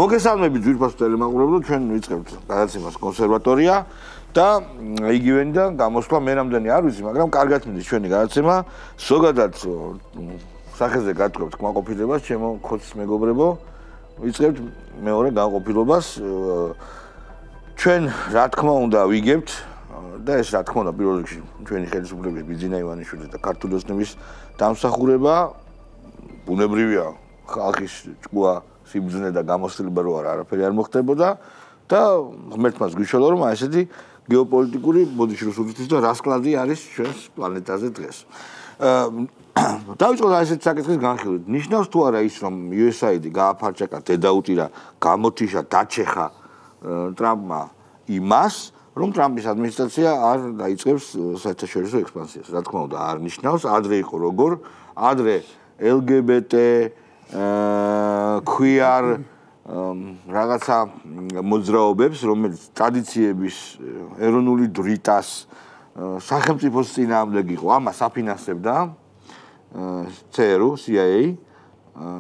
მოგესალმებით ძვირფას ტელემაყურებელო, ჩვენ ვიწყებთ გადაცემას კონსერვატორია და იგივენიდან გამოსვლა მე რამდენი არ ვიცი, მაგრამ კარგად მიდის ჩვენი გადაცემა. ზოგადად სახეზე გატყობთ კმაყოფილებას, ჩემო ხოცის მეგობრებო. ვიწყებთ მეორე განყოფილებას. ჩვენ რა თქმა უნდა ვიგებთ და ეს რა თქმა უნდა პირველ რიგში ჩვენი ხელისუფლების ბიძინა ივანიშვილის და ქართული ოცნების დამსახურება ბუნებრივია ხალხის ჭკუა სიბრძნე და გამოცდილება რო არაფერი არ მოხდებოდა და ღმერთმაც გვიშველა რომ ესეთი გეოპოლიტიკური ბოდიში რუსეთის და რასკლადი არის ჩვენს პლანეტაზე დღეს. დავიწყოთ ესეთი საკითხის განხილვით. ნიშნავს თუ არა ის რომ USAID გააფარჩაკა დედაუტირა გამოთიშა დაჩეხა ტრამპმა იმას რომ ტრამპის ადმინისტრაცია არ დაიწყებს საერთაშორისო ექსპანსიას. რა თქმა უნდა არ ნიშნავს ადრე იყო როგორ ადრე LGBT queer რაღაცა მოძრაობებს რომელიც ტრადიციების ეროვნული დრიტას სახელმწიფოს წინააღმდეგ იყო ამას აფინანსებდა CIA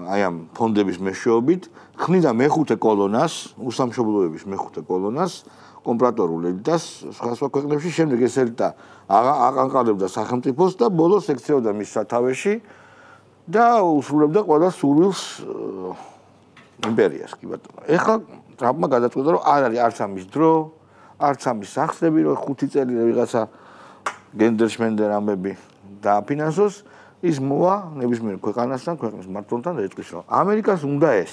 აი ამ ფონდების მეშვეობით ხნიდა მეხუთე კოლონას უსამშობლოების მეხუთე კოლონას კომპრატორულ ელიტას სხვა ქვეყნებში შემდეგ ეს ელიტა აყანყალებდა სახელმწიფოს და ბოლოს ექცეოდა მის სათავეში და უსრულებდა ყველა სურვილს იმპერიას კი ბატონო. ეხლა ტრამპმა გადაწყვიტა რომ არ არის არც ამის დრო, არც ამის სახსრები რომ 5 წელი ვიღაცა გენდერშმენდერ ამბები დააფინანსოს, ის მოვა ნებისმიერ ქვეყანასთან, ქვეყნის მმართველთან და ეტყვის რომ ამერიკას უნდა ეს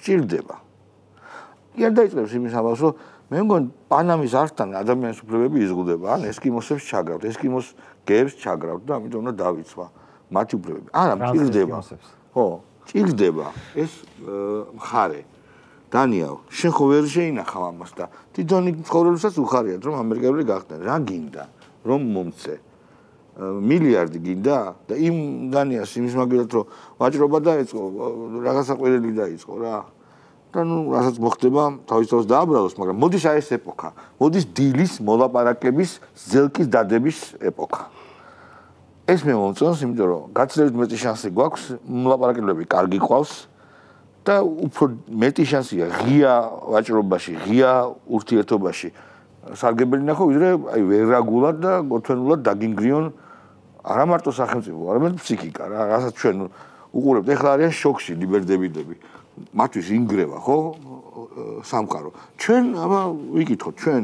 სჭირდება. კი არ დაიწყებს იმის ამბავს რომ მე მგონი პანამის არხთან ადამიანის უფლებები იზღუდება, ან ესკიმოსებს ჩაგრავთ, ესკიმოს გებს ჩაგრავთ და ამიტომ უნდა დავიცვა მათი უფლებები. არა, ჭირდება. ხო, ჭირდება ეს მხარე. დანიელ, შენ ხო ვერ შეინახავ ამას და თვითონი ცხოვრებასაც უხარიათ რომ ამერიკელი გახდნენ. რა გინდა? რომ მომცე. მილიარდი გინდა და იმ დანიას იმის მაგალითად რომ ვაჭრობა დაეწყო, რაღაცა ყვირელი დაიწყო რა. და ნუ რასაც მოხდება, თავისთავად დააბრალოს, მაგრამ მოდის აი ეს ეპოქა. მოდის დილის მოლაპარაკების, ზელკის დადების ეპოქა. ეს მე მომწონს, იმიტომ რომ გაცილებით მეტი შანსი გვაქვს, მოლაპარაკებლები კარგი ყავს და უფრო მეტი შანსია ღია ვაჭრობაში, ღია ურთიერთობაში სარგებელი ნახო, ვიდრე აი ვერაგულად და გოთვენულად დაგინგრიონ არა მარტო სახელმწიფო, არამედ ფსიქიკა რა, რასაც ჩვენ უყურებთ, ეხლა არიან შოქში ლიბერდებიდები. მათთვის ინგრევა, ხო? სამყარო. ჩვენ აბა ვიკითხოთ, ჩვენ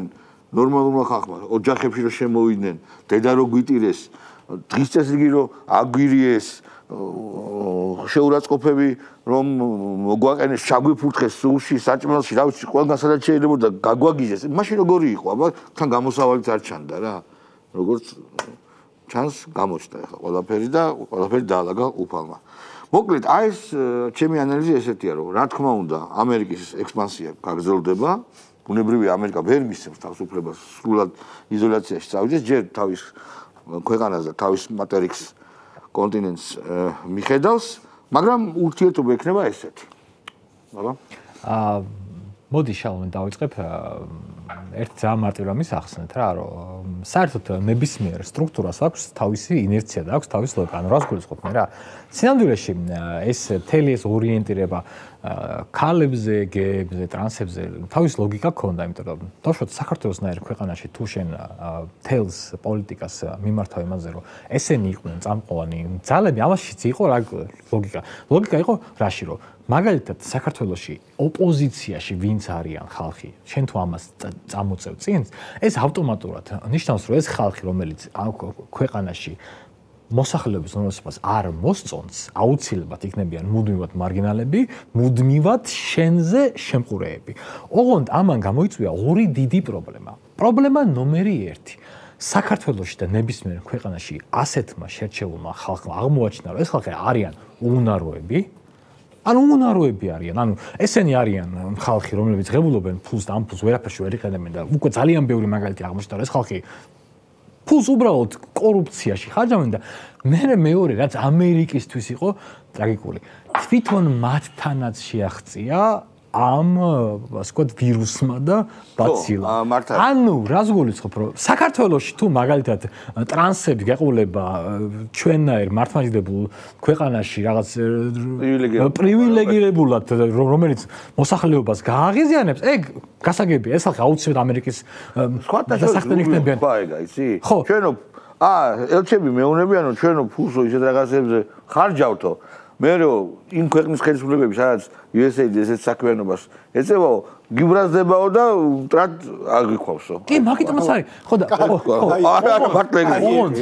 ნორმალურმა ხალხმა ოჯახებში რომ შემოვიდნენ, დედა რო გვიტირეს, დღის წესრიგი რომ აგვირიეს, შეურაცხყოფები რომ მოგვაყენეს, ჩაგვიფურთხეს სულში, საჭმელში, რა ვიცი, ყველგან სადაც შეიძლება გაგვაგიჟეს. მაშინ როგორი იყო? აბა თან გამოსავალიც არ ჩანდა რა. როგორც ჩანს გამოჩნდა ახლა ყველაფერი და ყველაფერი დაალაგა უფალმა. მოკლედ, აი ეს ჩემი ანალიზი ესეთია, რომ რა თქმა უნდა, ამერიკის ექსპანსია გაგრძელდება. ბუნებრივია, ამერიკა ვერ მისცემს თავისუფლებას სრულად იზოლაციაში წავიდეს, ჯერ თავის ქვეყანას და თავის მატერიკს კონტინენტს მიხედავს, მაგრამ ურთიერთობა ექნება ესეთი. აბა? მოდი შალომი დავიწყებ ერთ ძალიან მარტივ რამის ახსნეთ რა, რომ საერთოდ ნებისმიერ სტრუქტურას აქვს თავისი ინერცია და აქვს თავისი ლოგიკა. ანუ რას გულისხმობ მე რა? სინამდვილეში ეს მთელი ეს ორიენტირება ქალებზე, გეებზე, ტრანსებზე თავის ლოგიკა ქონდა, იმიტომ რომ დავუშვათ საქართველოსნაირ ქვეყანაში თუ შენ თელს პოლიტიკას მიმართავ იმაზე, რომ ესენი იყვნენ წამყვანი ძალები, ამაშიც იყო რა ლოგიკა. ლოგიკა იყო რაში, რომ მაგალითად საქართველოში ოპოზიციაში ვინც არიან ხალხი, შენ თუ ამას წამოწევ წინს, ეს ავტომატურად ნიშნავს, რომ ეს ხალხი, რომელიც ქვეყანაში მოსახლეობის უმრავლესობას არ მოსწონს, აუცილებლად იქნებიან მუდმივად მარგინალები, მუდმივად შენზე შემყურეები. ოღონდ ამან გამოიწვია ორი დიდი პრობლემა. პრობლემა ნომერი 1. საქართველოში და ნებისმიერ ქვეყანაში ასეთმა შერჩეულმა ხალხმა აღმოაჩინა, რომ ეს ხალხი არიან უნაროები. ანუ უნაროები არიან, ანუ ესენი არიან ხალხი, რომლებიც ღებულობენ ფულს და ამ ფულს ვერაფერში ვერ იყენებენ და უკვე ძალიან ბევრი მაგალითი აღმოჩნდა, რომ ეს ხალხი ფულს უბრალოდ კორუფციაში ხარჯავენ და მეორე რაც ამერიკისთვის იყო ტრაგიკული. თვითონ მათთანაც შეაღწია ამ ასე ვთქვათ ვირუსმა და ბაცილამ. ანუ რას გულისხმობ, რომ საქართველოში თუ მაგალითად ტრანსები გაყოლება ჩვენნაირ მართლმადიდებულ ქვეყანაში რაღაც პრივილეგირებულად, რომელიც მოსახლეობას გააღიზიანებს, ეგ გასაგებია, ეს ხალხი აუცილებლად ამერიკის სხვადასხვა იქნებიან. ჩვენო ელჩები მეუნებიანო ჩვენო ფულსო ისეთ რაღაცებზე ხარჯავთო. მე რომ იმ ქვეყნის ხელისუფლებები სადაც USA-д ესეთ საქმიანობას ეწევაო, გიბრაზდებაო და ტრად აგიქვავსო. კი, მაგიტომაც არის. ხო და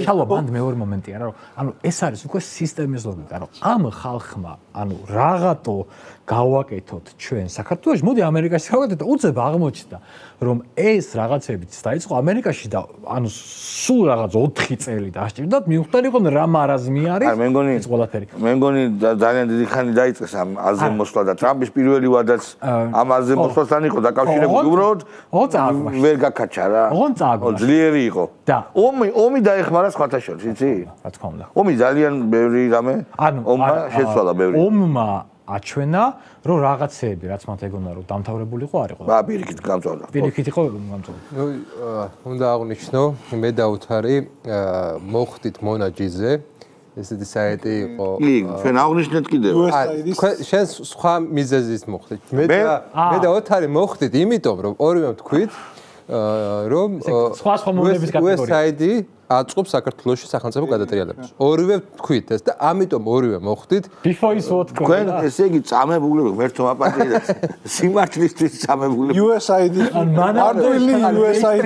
ხო, ბანდ მეორე მომენტია რა, რომ ანუ ეს არის უკვე სისტემის ლოგიკა, რომ ამ ხალხმა, ანუ რაღაცო გავაკეთოთ ჩვენ საქართველოში, მოდი ამერიკაში გავაკეთოთ და უცებ აღმოჩნდა, რომ ეს რაღაცებიც დაიწყო ამერიკაში და ანუ სულ რაღაც 4 წელი დასჭირდათ, მიუხვდეთ რა მარაზმი არის ეს ყველაფერი. მე მგონი ძალიან დიდი ხანი დაიწყეს ამ აზრ მოსვლა და ტრამპის პირველი ვადაც ამ აზრ მოსვლასთან იყო დაკავშირებული, უბრალოდ ვერ გაკაჩა რა. ძლიერი იყო. და ომი დაეხმარა სხვათა შორის, იცი? რა თქმა უნდა. ომი ძალიან ბევრი რამე ომმა შეცვალა ბევრი. ომმა აჩვენა, რომ რაღაცეები, რაც მათ ეგონა რომ დამთავრებული იყო, არ იყო. პირიქით გამწვავდა. პირიქით იყო გამწვავდა. უნდა აღვნიშნო, მე დავთარი მოხდით მონაჯიზე. ესეთი საიტი იყო. ჩვენ აღვნიშნეთ კიდევ. შენ სხვა მიზეზის მოხდით. მე და ოთარი მოხდით, იმიტომ რომ ორივე თქვით, რომ სხვა მომენტების კატეგორია. USAID აწყობს საქართველოში სახელმწიფო გადატრიალებას. ორივე თქვით ეს და ამიტომ ორივე მოხდით. თქვენ ესე იგი წამებულები ღმერთო აპატიებს. სიმართლისთვის წამებულები. USAID მანამდელი USAID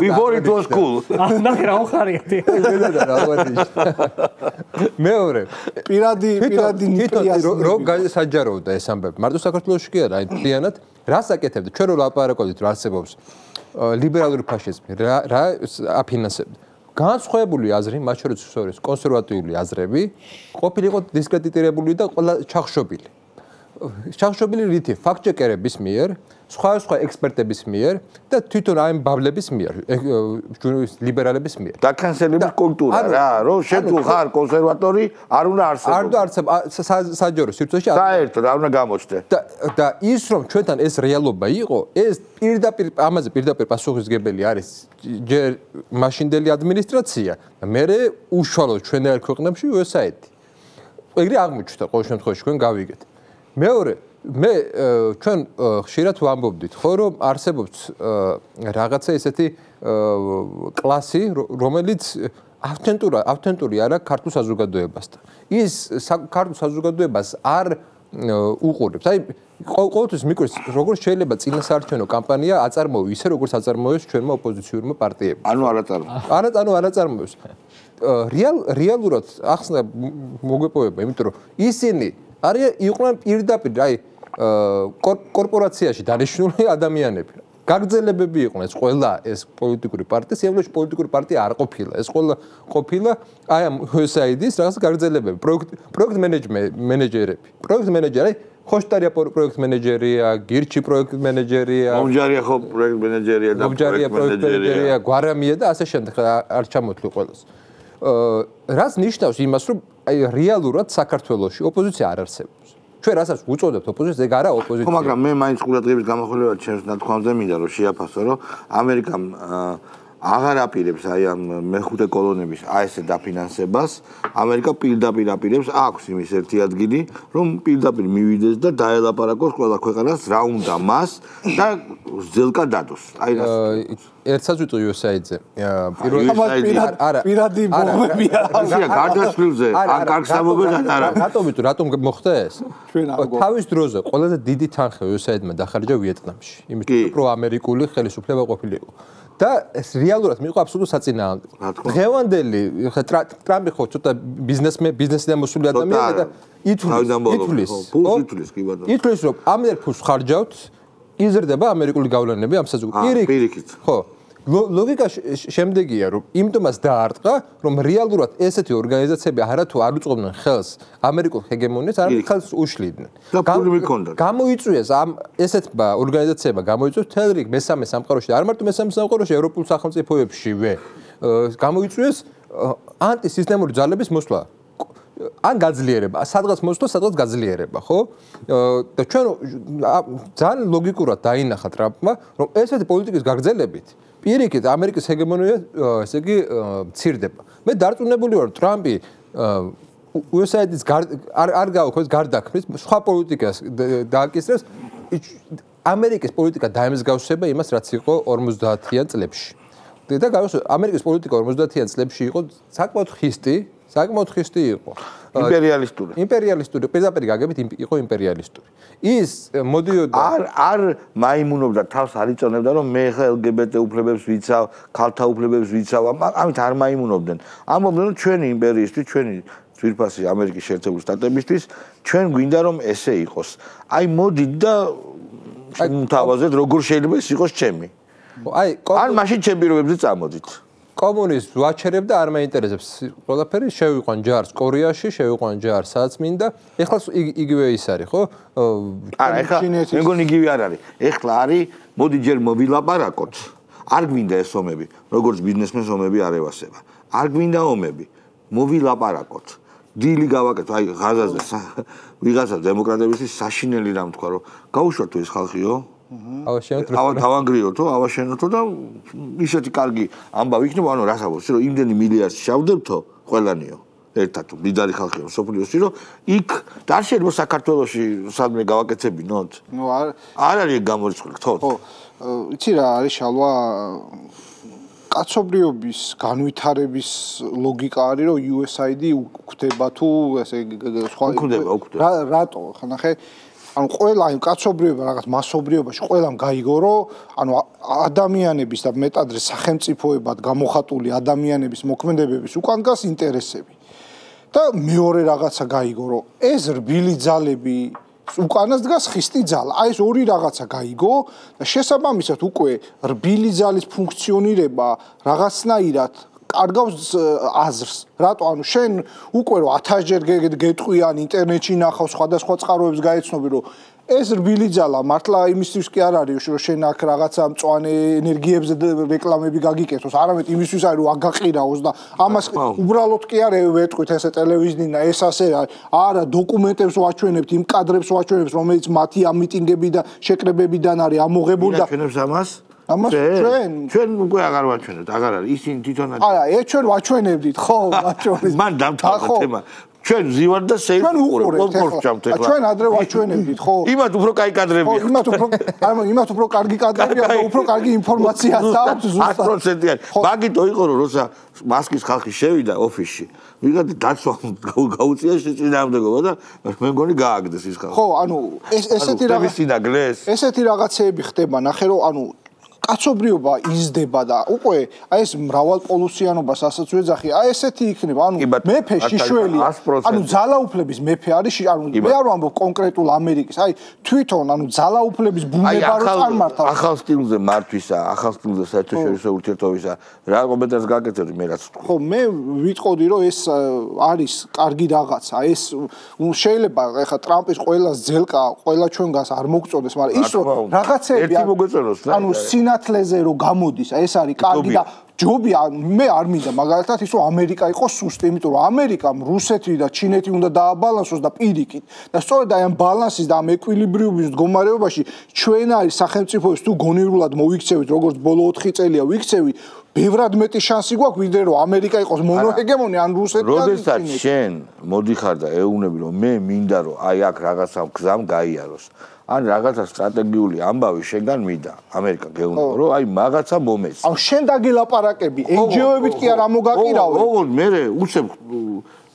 before it was cool. ნახე რა უხარია. მეორე პირადი რო საჯაროვდა ეს ამბები. მარტო საქართველოში კი არა, აი მთლიანად რას აკეთებდა? ჩვენ რო ლაპარაკობდით რა არსებობს ლიბერალური ფაშიზმი, რა აფინანსებდა. განსხვავებული აზრი, მათ შორის კონსერვატიული აზრები, ყოფილიყო დისკრედიტირებული და ყველა ჩახშობილი. ჩახშობილი რითი? ფაქტ-ჩეკერების მიერ, სხვა ექსპერტების მიერ და თვითონ აი ბაბლების მიერ, ლიბერალების მიერ. დაკანსელების კულტურა რა, რომ შენ თუ ხარ კონსერვატორი, არ უნდა არსებობ. არ უნდა არსებობ საჯარო სივრცეში. საერთოდ არ უნდა გამოჩნდე. და ის რომ ჩვენთან ეს რეალობა იყო, ეს ამაზე პირდაპირ პასუხისგებელი არის ჯერ მაშინდელი ადმინისტრაცია და მერე უშუალოდ ჩვენელ ქვეყნებში USAID. ეგრე აღმოჩნდა ყოველ შემთხვევაში ჩვენ გავიგეთ. მეორე მე ჩვენ ხშირად ვამბობდით ხო რომ არსებობს რაღაცა ესეთი კლასი რომელიც ავთენტური არა ქართულ საზოგადოებასთან. ის ქართულ საზოგადოებას არ უყურებს. აი ყოველთვის მიკვირს როგორ შეიძლება წინასაარჩევნო კამპანია აწარმოო ისე როგორც აწარმოებს ჩვენმა ოპოზიციურმა პარტიებმა. ანუ არ აწარმოებს. არ აწარმოებს. რეალურად ახსნა მოგვეპოვება, იმიტომ რომ ისინი იყვნენ პირდაპირ აი კორპორაციაში დანიშნული ადამიანები. გაგრძელებები იყვნენ ეს ყველა ეს პოლიტიკური პარტია, სიამოვნებაში პოლიტიკური პარტია არ ყოფილა. ეს ყველა ყოფილა აი ამ USAID-ის რაღაც გაგრძელებები, პროექტ მენეჯერები. პროექტ მენეჯერი, ხოშტარია პროექტ მენეჯერია, გირჩი პროექტ მენეჯერია, მომჯარია ხო პროექტ მენეჯერია და პროექტ მენეჯერია, გვარამია და ასე შემდეგ არ ჩამოთვლი ყველას. რას ნიშნავს იმას, რომ აი რეალურად საქართველოში ოპოზიცია არ არსებობს. ჩვენ რასაც უწოდებთ ოპოზიციას, ეგ არა ოპოზიცია. ხო, მაგრამ მე მაინც ყურადღების გამახვილებად ჩემს ნათქვამზე მინდა რომ შეაფასო, რომ ამერიკამ აღარ აპირებს აი ამ მეხუთე კოლონების ASE დაფინანსებას. ამერიკა პირდაპირ აპირებს, აქვს იმის ერთი ადგილი, რომ პირდაპირ მივიდეს და დაელაპარაკოს ყველა ქვეყანას რა უნდა მას და ზელკა დადოს. აი რა. ერთსაც ვიტყვი USAID-ზე. პირადი მოგებია. ისია გარდაცვლილზე, ან კარგსამობებად არა. რატომ მოხდა ეს? თავის დროზე ყველაზე დიდი თანხა USAID-მა დახარჯა ვიეტნამში. იმიტომ რომ პროამერიკული ხელისუფლება ყოფილიყო. და ეს რეალურად მიიღო აბსოლუტურ საწინააღმდეგო. დღევანდელი ტრამპი ხო ცოტა ბიზნესიდან მოსული ადამიანია და ითვლის რომ ამერ ფულს ხარჯავთ იზრდება ამერიკული გავლენები ამ საზოგადოებაში. პირიქით. ხო. ლოგიკა შემდეგია რომ იმიტომაც დაარტყა რომ რეალურად ესეთი ორგანიზაციები არათუ არ უწყობდნენ ხელს ამერიკულ ჰეგემონიას, არამედ ხელს უშლიდნენ. გამოიწვიეს ამ ესეთმა ორგანიზაციებმა გამოიწვიეს მთელ რიგ მესამე სამყაროში, არ მარტო მესამე სამყაროში, ევროპულ სახელმწიფოებშივე გამოიწვიეს ანტისისტემური ძალების მოსვლა. ან გაძლიერება, სადღაც მოსვლა, სადღაც გაძლიერება, ხო? და ჩვენ ძალიან ლოგიკურად დაინახა ტრამპმა, რომ ესეთი პოლიტიკის გაგრძელებით პირიქით ამერიკის ჰეგემონია, ესე იგი, მცირდება. მე დარწმუნებული ვარ, ტრამპი USA-ის არ გავხოს გარდაქმნის, სხვა პოლიტიკას დააკისრებს, ამერიკის პოლიტიკა დაემსგავსება იმას, რაც იყო 50-იან წლებში. და გავიხსენოთ, ამერიკის პოლიტიკა 50-იან წლებში იყო საკმაოდ ხისტი იყო. იმპერიალისტური, პირდაპირ გაგებით იყო იმპერიალისტური. ის მოდიოდა არ მაიმუნობდა თავს არ იწონებდა რომ მე ხა LGBT უფლებებს ვიცავ, ქალთა უფლებებს ვიცავ, ამით არ მაიმუნობდნენ. ამობდნენ რომ ჩვენი იმპერიისთვის, ჩვენი ძვირფასი ამერიკის შეერთებული შტატებისთვის ჩვენ გვინდა რომ ესე იყოს. აი მოდით და თავაზეთ როგორ შეიძლება ის იყოს ჩემი. ან მაშინ ჩემ პირობებზე წამოდით. კომუნიზმს ვაჩერებ და არ მაინტერესებს ყველაფერი, შევიყვან ჯარს კორეაში, შევიყვან ჯარს სადაც მინდა. ეხლა იგივე ის არის, ხო? არა, ეხლა მე მგონი იგივე არ არის. ეხლა არის, მოდი ჯერ მოვილაპარაკოთ. არ გვინდა ეს ომები, როგორც ბიზნესმენს ომები არ ევასება. არ გვინდა ომები. მოვილაპარაკოთ. დილი გავაკეთოთ, აი ღაზაზე ვიღაცა დემოკრატებისთვის საშინელი რამ თქვა, რომ გაუშვათ ეს ხალხიო. დავანგრიოთო, ავაშენოთო და ისეთი კარგი ამბავი იქნება, ანუ რასაუბრობთ, რომ იმდენი მილიარდს შავდებთო ყველანიო. ერთად მდიდარი ხალხია სოფლიოში, რომ იქ და არ შეიძლება საქართველოში სადმე გავაკეთებინოთ. ნუ არ არის გამორიცხული, ხო? ხო. იცი რა არის შალვა კაცობრიობის განვითარების ლოგიკა არის, რომ USAID უქმდება თუ ესე სხვა უქმდება. რატო? ხანახე ანუ ყველა იმ კაცობრიობა რაღაც მასობრიობაში ყველამ გაიგო რომ ანუ ადამიანების და მეტადრე სახელმწიფოებად გამოხატული ადამიანების მოქმედებების უკან დგას ინტერესები და მეორე რაღაცა გაიგო რომ ეს რბილი ძალები უკანას დგას ხისტი ძალა აი ეს ორი რაღაცა გაიგო და შესაბამისად უკვე რბილი ძალის ფუნქციონირება რაღაცნაირად კარგავს აზრს. რატო? ანუ შენ უკვე რომ 1000-ჯერ გეტყვიან ინტერნეტში ნახავ სხვადასხვა წყაროებს გაეცნობი რომ ეს რბილი ძალა მართლა იმისთვის კი არ არის რომ შენ აქ რაღაცა მწვანე ენერგიებზე რეკლამები გაგიკეთოს, არამედ იმისთვის არის რომ აგაყირაოს და ამას უბრალოდ კი არ ეტყვით ესე ტელევიზიიდან ეს ასე არა დოკუმენტებს ვაჩვენებთ, იმ კადრებს ვაჩვენებთ, რომელიც მათი ამ მიტინგები და შეკრებებიდან არის ამოღებული და ჩვენებს ამას ჩვენ უკვე აღარ ვაჩვენებთ, აღარ არის ისინი თვითონ არა, ჩვენ ვაჩვენებდით, ხო, ვაჩვენებდით. მან დამთავრდა თემა. ჩვენ ზივართ და უყურებთ ახლა. ჩვენ ადრე ვაჩვენებდით, ხო? იმათ უფრო კაი კადრები. იმათ უფრო კარგი კადრები და უფრო კარგი ინფორმაციაც აქვს ზუსტად. 100%-იანი. მაგითო იყო რომ როცა მასკის ხალხი შევიდა ოფისში, ვიღაცა დაცვა გაუწია შეწინააღმდეგობა და მე მგონი გააგდეს ის ხალხი. ხო, ანუ ესეთი რაღაცეები ხდება, ნახე რომ ანუ კაცობრიობა იზრდება და უკვე აი ეს მრავალპოლუსიანობას ასაც ვეძახი, აი ესეთი იქნება, ანუ მეფე შიშველი, ანუ ძალაუფლების მეფე არის, ანუ მე არ ვამბობ კონკრეტულ ამერიკის, აი თვითონ ანუ ძალაუფლების ბუნება რო წარმართავს. ახალ სტილზე მართვისა, ახალ სტილზე საერთაშორისო ურთიერთობისა, რა კომენტარს გაკეთებდი მე რაც თქვა. ხო, მე ვიტყოდი რომ ეს არის კარგი რაღაცა, ეს შეიძლება ეხა ტრამპის ყველას ძელკა, ყველა ჩვენგანს არ მოგწოდეს, მაგრამ ის რომ რაღაცები ერთი მოგეწონოს, ანუ სინათლეზე რომ გამოდის, ეს არის კარგი და ჯობი მე არ მინდა მაგალითად ის რომ ამერიკა იყოს სუსტი, იმიტომ რომ ამერიკამ რუსეთი და ჩინეთი უნდა დააბალანსოს და პირიქით. და სწორედ აი ამ ბალანსის და ამ ეკვილიბრიუმის მდგომარეობაში ჩვენ არის სახელმწიფოებს თუ გონივრულად მოვიქცევით, როგორც ბოლო 4 წელია ვიქცევით, ბევრად მეტი შანსი გვაქვს ვიდრე რომ ამერიკა იყოს მონოჰეგემონი ან რუსეთი და როდესაც შენ მოდიხარ და ეუბნები რომ მე მინდა რომ აი აქ რაღაცა გზამ გაიაროს. ან რაღაცა სტრატეგიული ამბავი შენგან მინდა ამერიკა გეუბნება რომ აი რაღაცა მომეც. ან შენ დაგელაპარაკები NGO-ებით კი არ ამოგაყირავე. ოღონდ მე უცებ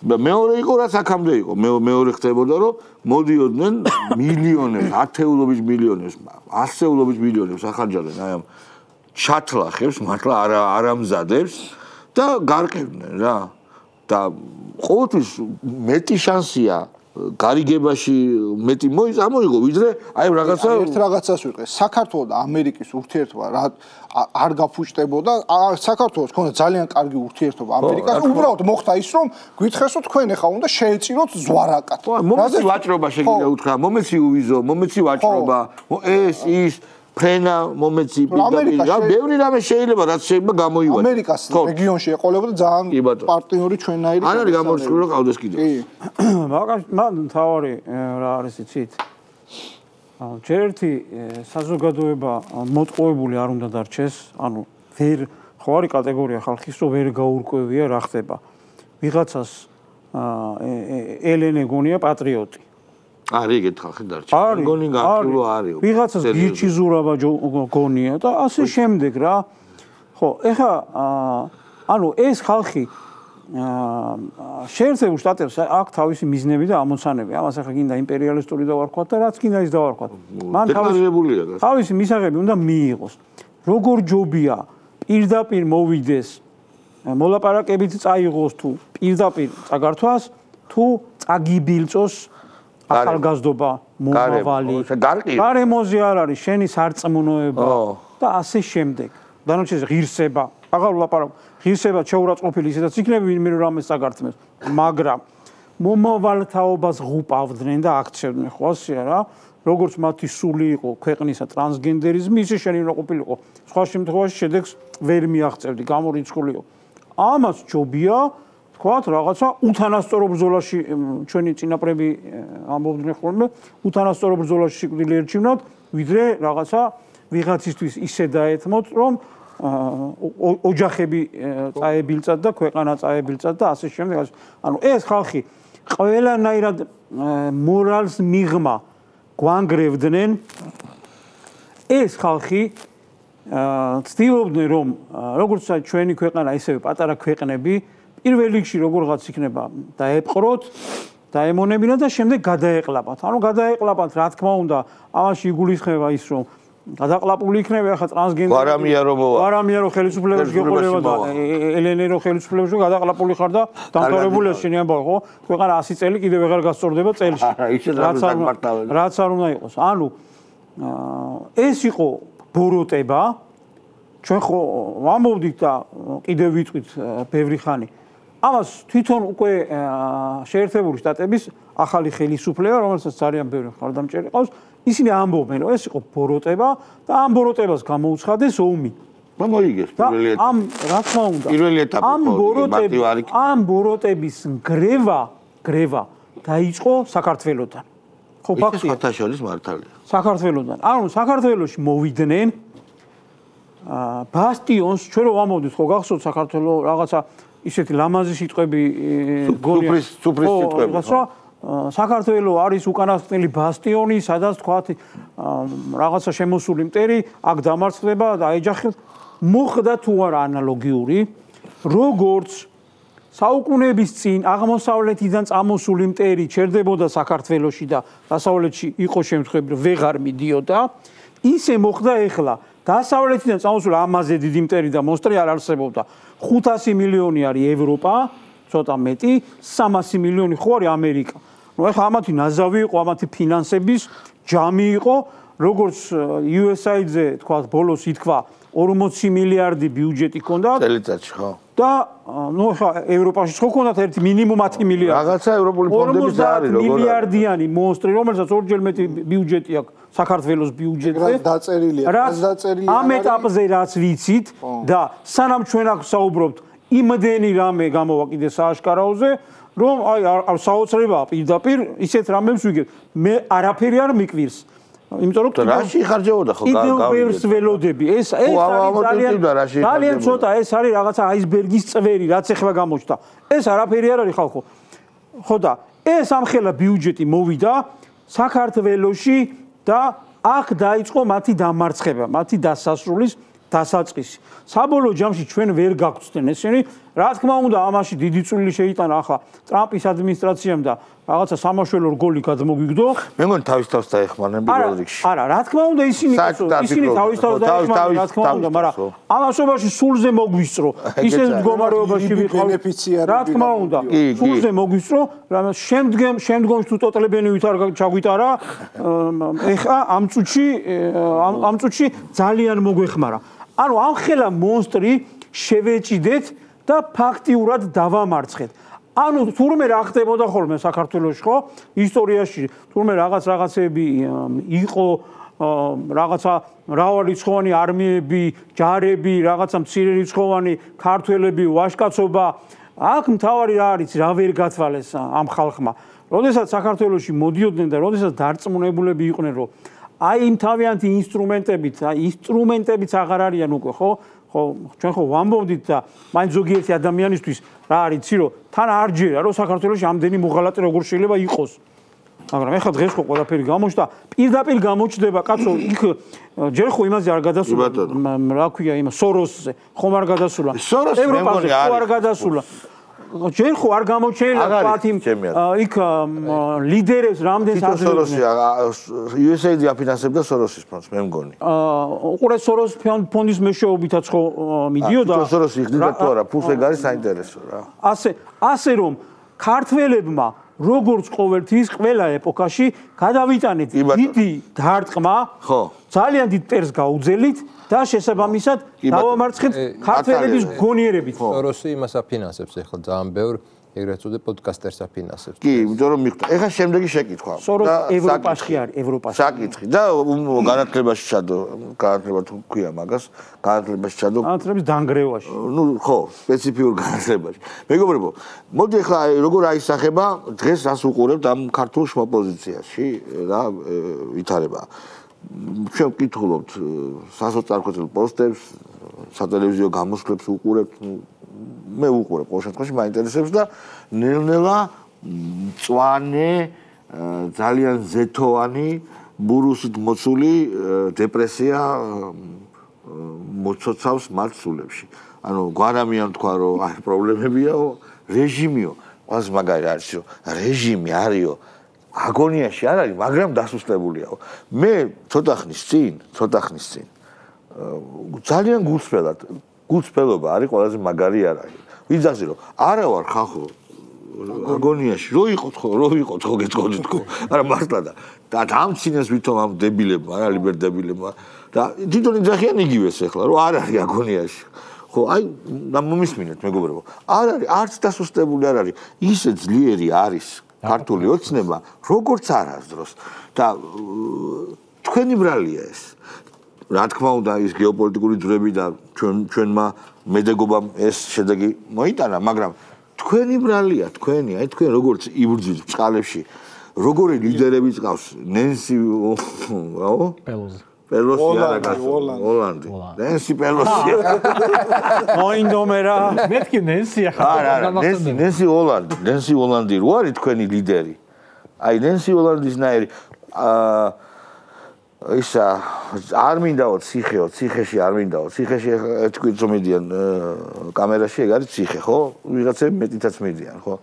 მეორე იყო რაც აქამდე იყო. მეორე ხდებოდა რომ მოდიოდნენ მილიონებს, ათეულობით მილიონებს, ასეულობით მილიონებს ახარჯავდნენ აი ამ ჩათლახებს, მართლა არამზადებს და გარყევდნენ რა. და ყოველთვის მეტი შანსია გარიგებაში მეტი ამოიღო ვიდრე აი რაღაცა ერთ რაღაცას ვიყე საქართველოს და ამერიკის ურთიერთობა რა არ გაფუჭდებოდა საქართველოს ქონდა ძალიან კარგი ურთიერთობა ამერიკას უბრალოდ მოხდა ის რომ გითხეს რომ თქვენ ახლა უნდა შეეწიროთ ზვარაკად მომეცი ვაჭრობა შეგიძლია უთხრა მომეცი უვიზო მომეცი ვაჭრობა ეს ის ფრენა მომეცი ბევრი რამე შეიძლება რაც შეიძლება გამოივაჭროს. ამერიკას რეგიონში ეყოლებოდა ძალიან პარტნიორი ჩვენაირი. არ არის გამორჩეული რომ ყავდეს კიდე. მან თავარი რა არის იცით? ჯერ ერთი საზოგადოება მოტყუებული არ უნდა დარჩეს, ანუ ვერ ხო არის კატეგორია ხალხის რომ ვერ გაურკვევია რა ხდება. ვიღაცას ელენე გონია პატრიოტი. არის ეგეთ ხალხი დარჩა. გონი გაკეთილო არის. ვიღაცას გირჩი ზურაბა გონია და ასე შემდეგ რა. ხო, ეხა ანუ ეს ხალხი შეერთებულ შტატებს აქვს თავისი მიზნები და ამოცანები. ამას ახლა გინდა იმპერიალისტური დავარქვათ და რაც გინდა ის დავარქვათ. მან თავისი მისაღები უნდა მიიღოს. როგორ ჯობია პირდაპირ მოვიდეს მოლაპარაკებით წაიღოს თუ პირდაპირ წაგართვას თუ წაგიბილწოს ახალგაზრდობა მომავალი გარემოზე არ არის შენი სარწმუნოება და ასე შემდეგ. დანარჩენზე ღირსება აღარ ვლაპარაკ ღირსება შეურაცხყოფილი ისედაც იქნება ვინმე რომ ამას წაგართმევს მაგრამ მომავალთაობას ღუპავდნენ და აქცევდნენ ხო ასეა რა როგორც მათი სული იყო ქვეყნისა ტრანსგენდერიზმი ისე შენი უნდა ყოფილიყო სხვა შემთხვევაში შედეგს ვერ მიაღწევდი გამორიცხულიო ამას ჯობია თქვათ რაღაცა უთანასწორო ბრძოლაში ჩვენი წინაპრები ამბობდნენ ხოლმე უთანასწორო ბრძოლაში სიკვდილი ერჩივნათ ვიდრე რაღაცა ვიღაცისთვის ისე დაეთმოთ რომ ოჯახები წაებილწათ და ქვეყანა წაებილწათ და ასე შემდეგ ანუ ეს ხალხი ყველანაირად მორალს მიღმა გვანგრევდნენ ეს ხალხი ცდილობდნენ რომ როგორც ჩვენი ქვეყანა ისევე პატარა ქვეყნები პირველ რიგში როგორღაც იქნება დაეპყროთ დაემონებინათ და შემდეგ გადაეყლაპათ ანუ გადაეყლაპათ რა თქმა უნდა ამაში იგულისხმება ის რომ გადაყლაპული იქნება ახლა ტრანსგენდერი ვარამია რომ ხელისუფლებაში გეყოლება და ელენე რომ ხელისუფლებაში გადაყლაპული ხარ და დამთავრებულია შენი ამბავი ხო ქვეყანა 100 წელი კიდევ ვეღარ გასწორდება წელში რაც არ უნდა იყოს ანუ ეს იყო ბოროტება ჩვენ ხო ვამბობდით და კიდევ ვიტყვით ბევრი ხანი ამას თვითონ უკვე შეერთებული შტატების ახალი ხელისუფლება რომელსაც ძალიან ბევრი მხარდამჭერი ყავს ისინი ამბობენ რომ ეს იყო ბოროტება და ამ ბოროტებას გამოუცხადეს ომი. მოიგეს პირველი ეტაპი. ამ რა თქმა უნდა. პირველი ეტაპი ამ ბოროტების გრევა დაიწყო საქართველოსთან. ხო ფაქტია. ფათაშორის მართალია. საქართველოსთან. ანუ საქართველოში მოვიდნენ ბასტიონს ჩვენ რომ ამოვდით ხო გახსოვთ საქართველოს რაღაცა ისეთი ლამაზი სიტყვები გონია. სუფრის სიტყვები. საქართველოს არის უკანასკნელი ბასტიონი, სადაც თქვათ რაღაცა შემოსული მტერი, აქ დამარცხდება და აეჯახებს. მოხდა თუ არა ანალოგიური, როგორც საუკუნეების წინ აღმოსავლეთიდან წამოსული მტერი ჩერდებოდა საქართველოში და დასავლეთში იყო შემთხვევები, რომ ვეღარ მიდიოდა, ისე მოხდა ეხლა. დასავლეთიდან წამოსული ამაზე დიდი მტერი და მონსტრი არ არსებობდა. 500 მილიონი არის ევროპა, ცოტა მეტი, 300 მილიონი ხო არის ამერიკა. ну ეხლა ამათი ნაზავი იყო, ამათი ფინანსების ჯამი იყო, როგორც USAID-ზე თქვა ბოლოს ითქვა 40 მილიარდი ბიუჯეტი ჰქონდა წელიწადში ხო და ну ეხლა ევროპაში ხო ჰქონდათ ერთი მინიმუმ 10 მილიარდი რაღაცა ევროპული ფონდების არის როგორ მილიარდიანი მონსტრი რომელსაც ორჯერ მეტი ბიუჯეტი აქვს საქართველოს ბიუჯეტზე რაც დაწერილია ამ ეტაპზე რაც ვიცით და სანამ ჩვენ აქ საუბრობთ იმდენი რამე გამოვა კიდე სააშკარაოზე რომ აი საოცრებაა პირდაპირ ისეთ რამებს ვიგებ მე არაფერი არ მიკვირს იმიტომ რომ რაში ხარჯებოდა ხო გავს ველოდები ეს ძალიან ცოტა ეს არის რაღაცა აისბერგის წვერი რაც ეხლა გამოჩნდა ეს არაფერი არ არის ხალხო ხო და ეს ამხელა ბიუჯეტი მოვიდა საქართველოში და აქ დაიწყო მათი დამარცხება მათი დასასრულის დასაწყისი საბოლოო ჯამში ჩვენ ვერ გაგწვდნენ ესენი რა თქმა უნდა ამაში დიდი წვლილი შეიტანა ახლა ტრამპის ადმინისტრაციამ და რაღაცა სამაშველო რგოლი გადმოგვიგდო მე მგონი თავის თავს დაეხმარნენ პირველ რიგში არა რა თქმა უნდა ისინი თავის თავს დაეხმარნენ რა თქმა უნდა მაგრამ ამასობაში სულზე მოგვისწრო ისეთ მდგომარეობაში ვიყავით რა თქმა უნდა სულზე მოგვისწრო რა შემდგომში თუ ტოტლებენივით არ ჩაგვიტარა ეხა ამ წუთში ძალიან მოგვეხმარა ანუ ამხელა მონსტრი შევეჭიდეთ და ფაქტიურად დავამარცხეთ. ანუ თურმე რა ხდებოდა ხოლმე საქართველოში ხო? ისტორიაში თურმე რაღაცეები იყო რაღაცა მრავალრიცხოვანი არმიები, ჯარები, რაღაცა მცირერიცხოვანი ქართველები, ვაჟკაცობა. აქ მთავარი რა არის, რა ვერ გათვალეს ამ ხალხმა. როდესაც საქართველოში მოდიოდნენ და როდესაც დარწმუნებულები იყვნენ, რომ აი იმ თავიანთი ინსტრუმენტებიც აღარ არიან უკვე, ხო? ჩვენ ხო ვამბობდით და მაინც ზოგიერთი ადამიანისთვის რა არის, იცი რომ თან არ ჯერა რომ საქართველოში ამდენი მოღალატე როგორ შეიძლება იყოს. მაგრამ ეხლა დღეს ხო ყველაფერი გამოჩნდა, პირდაპირ გამოჩნდება, კაცო, იქ ჯერ ხო იმაზე არ გადასულა, რა ქვია, იმ სოროსზე, ხომ არ გადასულა. ევროპაზე ხო არ გადასულა. ჯერ ხო არ გამოჩენილა თქვათ იმ იქ ლიდერებს რამდენს სოროსი USAID აფინანსებდა სოროსის ფონდს, მე მგონი. უყურე სოროს ფონდის მეშვეობითაც ხო მიდიოდა. სოროსი იხდიდა თუ არა, ფულს ეგ არის საინტერესო რა. ასე რომ ქართველებმა როგორც ყოველთვის ყველა ეპოქაში გადავიტანეთ დიდი დარტყმა, ძალიან დიდ ტერს გაუძელით და შესაბამისად დავამარცხეთ ქართველების გონიერებით. სოროსი იმას აფინანსებს ახლა ძალიან ბევრ ეგრეთ წოდებული პოდკასტერს აფინანსებს. კი, იმიტომ რომ მიხდა. ეხლა შემდეგი შეკითხვა. სოროსი ევროპაში არის, ევროპაში. საკითხი და განათლებაში ჩადო, განათლება თუ ქვია მაგას, განათლებაში ჩადო. განათლების დანგრევაში. ნუ ხო, სპეციფიურ განათლებაში. მეგობრებო, მოდი ახლა როგორ აისახება დღეს რას უყურებთ ამ ქართულ შუაპოზიციაში რა ვითარება. ჩვენ ვკითხულობთ სასოწარკვეთილ პოსტებს, სატელევიზიო გამოსვლებს უყურებთ, მე უყურებ ყოველ შემთხვევაში, მაინტერესებს და ნელ-ნელა მწვანე, ძალიან ზეთოვანი, ბურუსით მოცული დეპრესია მოცოცავს მათ სულებში. ანუ გვარამიან თქვა რომ აი პრობლემებიაო, რეჟიმიო, ყავს მაგარი არის რომ რეჟიმი არისო აგონიაში არ არის, მაგრამ დასუსტებულიაო. მე ცოტა ხნის წინ ძალიან გულწრფელობა არის ყველაზე მაგარი არ არის. ვიძახი რომ არა ვარ ხალხო აგონიაში, რო იყოთ ხო გეტყოდით ხო. არა მართლა და დამცინეს ვითომ ამ დებილებმა, რა ლიბერდებილებმა და თვითონ იძახიან იგივეს ახლა, რომ არ არის აგონიაში. ხო, აი მომისმინეთ მეგობრებო. არ არის, არც დასუსტებული არ არის. ისე ძლიერი არის ქართული ოცნება, როგორც არასდროს და თქვენი ბრალია ეს. რა თქმა უნდა, ის გეოპოლიტიკური ძვრები და ჩვენმა მედეგობამ ეს შედეგი მოიტანა, მაგრამ თქვენი ბრალია, აი თქვენ როგორც იბრძვით ბწყალებში, როგორი ლიდერები წავს, ნენსი პელოსი არა ოლანდი. ნენსი პელოსი. მოინდომე რა. მეთქი ნენსია ხა. არა, ნენსი ოლანდი რო არის თქვენი ლიდერი. აი ნენსი ოლანდის ნაირი ისა არ მინდაო ციხეში არ მინდაო. ციხეში თქვით რომ მიდიან კამერაში ეგ არის ციხე, ხო? ვიღაცები მეტითაც მიდიან, ხო?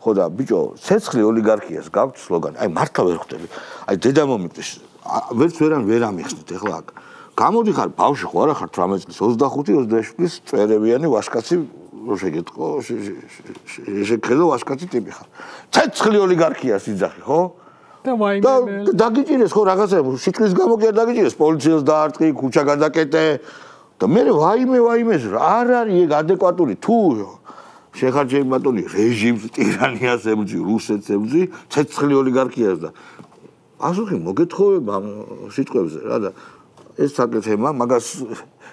ხო და ბიჭო, ცეცხლი ოლიგარქიას გაქვთ სლოგანი. აი მართლა ვერ ხვდები. აი დედა მომიტეს ვერც ვერ ამიხსნით ახლა აქ. გამოდიხარ ბავშვი ხო არა ხარ 18 წლის, 25-27 წლის წვერებიანი ვაჟკაცი რო შეგეთყო, შეგხედო ვაჟკაცი ტიპი ხარ. ცეცხლი ოლიგარქიას იძახი, ხო? და დაგიჭირეს ხო რაღაცა სიტყვის გამო კი არ დაგიჭირეს, პოლიციას დაარტყი, ქუჩა გადაკეტე და მე ვაიმეს არ არის ეგ ადეკვატური თუ შეხარჯები ბატონი რეჟიმს, ტირანიას ებრძი, რუსეთს ებრძი, ცეცხლი ოლიგარქიას და პასუხი მოგეთხოვება ამ სიტყვებზე რა და ეს საკეთება, მაგას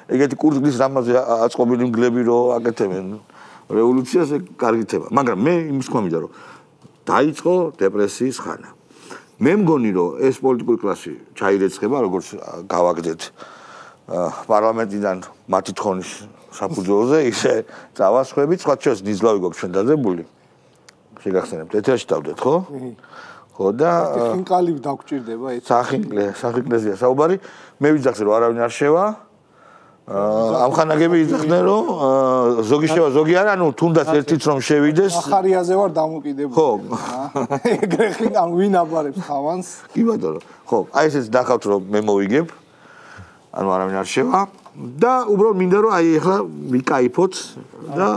ეგეთი კურდღლის რამაზე აწყობილი მგლები რო აკეთებენ რევოლუციას ეგ კარგი თემა, მაგრამ მე იმის თქვა მინდა რომ დაიწყო დეპრესიის ხანა. მე მგონი რომ ეს პოლიტიკური კლასი ჩაირეცხება, როგორც გავაგდეთ პარლამენტიდან მათი თხონის საფუძველზე, ისე წავასხვებით, სხვა შორის ნიზლავი გვაქვს ჩვენ დადებული. შეგახსენებთ, ეთერში დავდეთ, ხო? ხო და ხინკალი დაგჭირდება ეს. სახინკლეზია საუბარი. მე ვიძახე რომ არავინ არ შევა. ამ ხანაგები იძახდნენ რომ ზოგი შევა, ზოგი არა, ანუ თუნდაც ერთიც რომ შევიდეს. ახარიაზე ვარ დამოკიდებული. ხო. ეგრე ხინკალ ვინ აბარებს ხავანს? კი ბატონო. ხო, აი ესეც დახავთ რომ მე მოვიგებ. ანუ არავინ არ შევა და უბრალოდ მინდა რომ აი ახლა ვიკაიფოთ და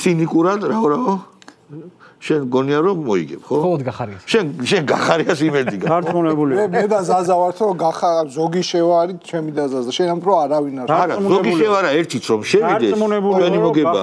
ცინიკურად, რაო შენ გონია რომ მოიგებ, ხო? მხოლოდ გახარიას. შენ გახარიას იმედი გაქვს. გარწმუნებული. მე და ზაზა ვართ რომ ზოგი შევარი ჩემი და ზაზა. შენამ რო არავინ არ. არა, ზოგი შევარა ერთიც რომ შევიდეს. ჩვენი მოგება.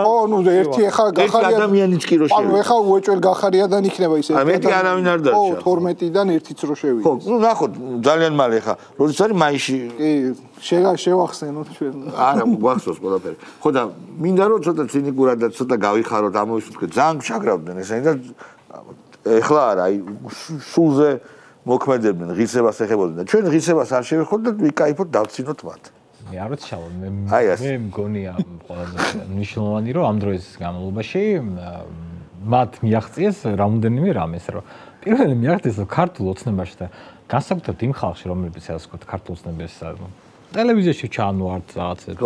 ხო, ნუ ერთი ახლა ერთი ადამიანიც კი რო შევიდეს. ანუ ახლა უეჭველ გახარიადან იქნება ისე. არა, მეტი არავინ არ დარჩა. ხო, 12-დან ერთიც რო შევიდეს. ხო, ნუ ნახოთ, ძალიან მალე ახლა, როდესაც არის მაისში. კი, შევახსენოთ ჩვენ. არა, გვახსოვს ყველაფერი. ხო და მინდა რომ ცოტა ცინიკურად და ცოტა გავიხაროთ ამოვისურვოთ. ძალიან შაგრავდნენ ესენი და ეხლა არა, აი სულზე მოქმედებდნენ, ღირსებას ეხებოდნენ და ჩვენ ღირსებას არ შევეხოთ და ვიკაიფოთ დავცინოთ მათ. მე არ ვიცი შალო, მე მგონია ყველაზე მნიშვნელოვანი რომ ამ დროის განმავლობაში მათ მიაღწიეს რამოდენიმე რამეს, რომ პირველი მიაღწიეს რომ ქართულ ოცნებაში და განსაკუთრებით იმ ხალხში, რომლებიც ასე ვთქვათ, ქართულ ოცნებას ტელევიზიაში ჩაანვართ რაღაცებს.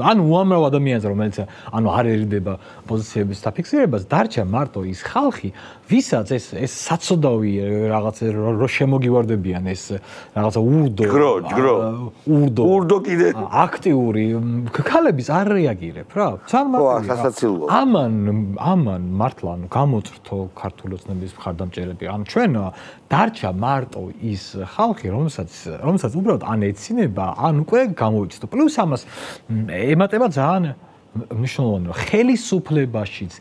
ანუ უამრავ ადამიანს რომელიც ანუ არ ერიდება პოზიციების დაფიქსირებას, დარჩა მარტო ის ხალხი, ვისაც ეს საწოდავი რაღაც რო შემოგივარდებიან ეს რაღაცა ურდო კიდე აქტიური ქალების არ რეაგირებ რა. ამან მართლა ანუ გამოწრთო ქართული ოცნების მხარდამჭერები. ანუ ჩვენ დარჩა მარტო ის ხალხი, რომელსაც უბრალოდ ან ეცინება, ან უკვე გამოიწვია. პლუს ამას ემატება ძალიან მნიშვნელოვანი რომ ხელისუფლებაშიც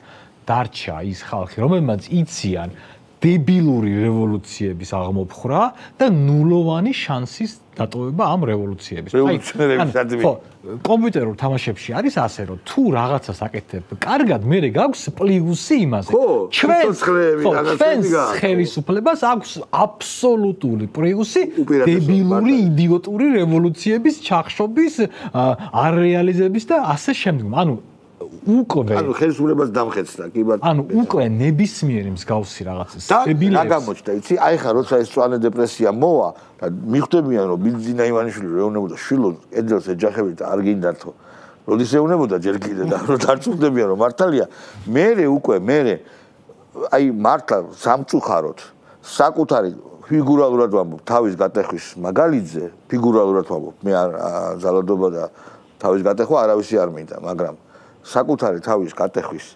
დარჩა ის ხალხი, რომელმაც იციან დებილური რევოლუციების აღმოფხრა და ნულოვანი შანსის დატოვება ამ რევოლუციების. ხო, კომპიუტერულ თამაშებში არის ასე რომ თუ რაღაცას აკეთებ კარგად, მერე გაქვს პლუსი იმაზე. ჩვენ ხელისუფლებას აქვს აბსოლუტური პლუსი დებილური იდიოტური რევოლუციების ჩახშობის, არრეალიზების და ასე შემდგომ. ანუ ხელისუფლებას დამხეცდა, კი ბატონო. ანუ უკვე ნებისმიერი მსგავსი რაღაცის დებილებს. და გამოჩნდა, იცი, აი ხა როცა ეს წვანე დეპრესია მოვა და მიხვდებიან რომ ბიძინა ივანიშვილი ეუბნებოდა შვილო, ედელს ეჯახებით არ გინდათო. როდის ეუბნებოდა ჯერ კიდე და რომ დარწმუნდებიან რომ მართალია, მე აი მართლა სამწუხაროდ საკუთარი ფიგურალურად ვამბობ თავის გატეხვის მაგალითზე, ფიგურალურად ვამბობ, მე არ ზალადობა და თავის გატეხვა არავისი არ მინდა, მაგრამ საკუთარი თავის გატეხვის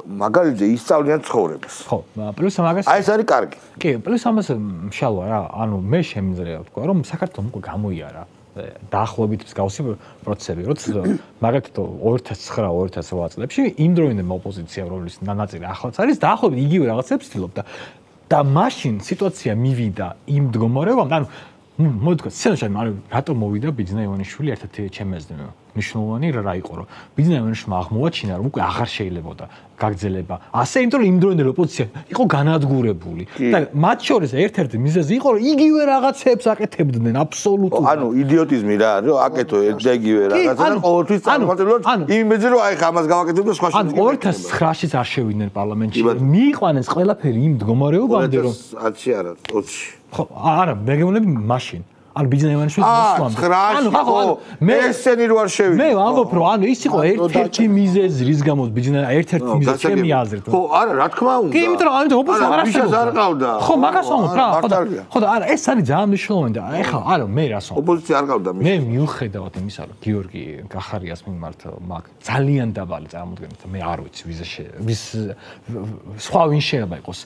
მაგალითზე ისწავლიან ცხოვრებას. ხო, პლუს ამას აი ეს არის კარგი. კი, პლუს ამას მშალვა რა, ანუ მე შემიძლია ვთქვა, რომ საქართველოს უკვე გამოიარა დაახლოებით მსგავსი პროცესები, როცა მაგალითად 2009-2008 წლებში იმ დროინდელი ოპოზიცია, რომლის ნაწილი ახლაც არის, დაახლოებით იგივე რაღაცებს ცდილობდა და მაშინ სიტუაცია მივიდა იმ მდგომარეობამდე, ანუ მოიდგა სცენაში, ანუ რატომ მოვიდა ბიძინა ივანიშვილი ერთ-ერთი ჩემს ნიშნულოვანი რა იყო რომ ბიძინა ივანიშვილმა აღმოაჩინა რომ უკვე აღარ შეიძლებოდა გაგრძელება ასე იმიტომ რომ იმ დროინდელი ოპოზიცია იყო განადგურებული და მათ შორის ერთ-ერთი მიზეზი იყო რომ იგივე რაღაცებს აკეთებდნენ აბსოლუტურად ანუ იდიოტიზმი რა არის რომ აკეთო ერთ და იგივე რაღაცა და ყოველთვის წარმატებულად იმეძი რომ აი ამას გავაკეთებ და სხვა ანუ 2009-ში არ შევიდნენ პარლამენტში მიიყვანეს ყველაფერი იმ მდგომარეობამდე რომ 2010-ში არა 20-ში ხო არა მე გეუბნები მაშინ ანუ ბიძინა ივანიშვილის მოსვლამდე ხო მე ესენი რო არ შევიდე მე ვამბობ რომ ანუ ის იყო ერთ-ერთი მიზეზი რის გამოც ბიძინა ერთ-ერთი მიზეზი ჩემი აზრით ხო არა რა თქმა უნდა კი იმიტომ რომ ამიტომ ოპოზიცია არ არსებობდა ხო მაგას ვამბობ რა ხო და არა ეს არის ძალიან მნიშვნელოვანი და ეხლა არა მე რას ვამბობ ოპოზიცია არ ყავდა მე მიუხედავად იმისა რომ გიორგი გახარიას მიმართ მაგ ძალიან დაბალი წარმოდგენით მე არ ვიცი ვის სხვა ვინ შეიძლება იყოს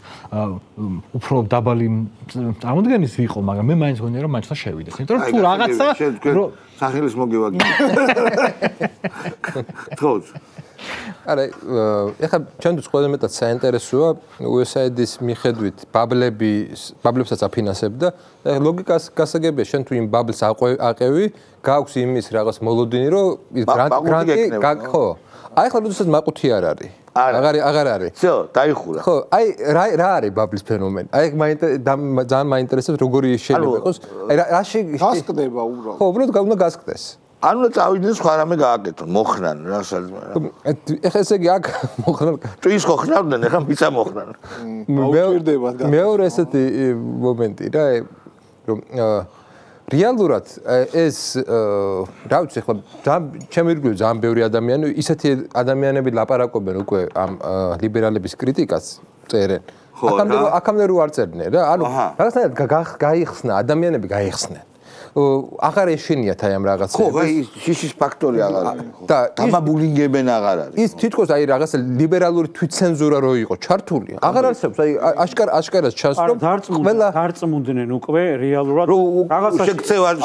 უფრო დაბალი წარმოდგენის ვიყო მაგრამ მე მაინც გონია რომ მაინც შევიდე იმიტომ რომ თუ რაღაცა სახელის მოგევაგე. თქო. არა, ეხლა ჩვენთვის ყველაზე მეტად საინტერესოა USAID-ის მიხედვით ბაბლებსაც აფინანსებდა. ლოგიკას გასაგებია, შენ თუ იმ ბაბლს აყევი, გაქვს იმის რაღაც მოლოდინი, რომ ის გრანტი ხო. აი ხლა როდესაც მაყუთი არ არის. აღარ არის. всё, დაიხურა. ხო, აი რა არის ბაბლის ფენომენი? აი ძალიან მაინტერესებს როგორი შეიძლება იყოს. აი რაში გასკდება უბრალოდ. ხო, უბრალოდ უნდა გასკდეს. ანუ წავიდნენ სხვა რამე გააკეთონ, მოხნან რასაც. ეხლა ესე იგი აქ მოხნან. ის ხო ხნავდნენ, ეხლა მიწა მოხნან. მეორე ესეთი მომენტი რა, რომ რეალურად ეს რა ვიცი ახლა ჩემი ირგვლივ ძალიან ბევრი ადამიანი ისეთი ადამიანები ლაპარაკობენ უკვე ამ ლიბერალების კრიტიკას წერენ აქამდე რო არ წერდნენ რა ანუ რაღაცნაირად გაიხსნა ადამიანები გაიხსნენ აღარ ეშინიათ აი ამ რაღაცებს. ხო, აი შიშის ფაქტორი აღარ არის. და დამაბულინგებენ აღარ არის. ის თითქოს აი რაღაცა ლიბერალური თვითცენზურა რო იყო ჩართული. აღარ არსებობს აი აშკარას ჩანს რომ ყველა დარწმუნდნენ უკვე რეალურად რაღაცა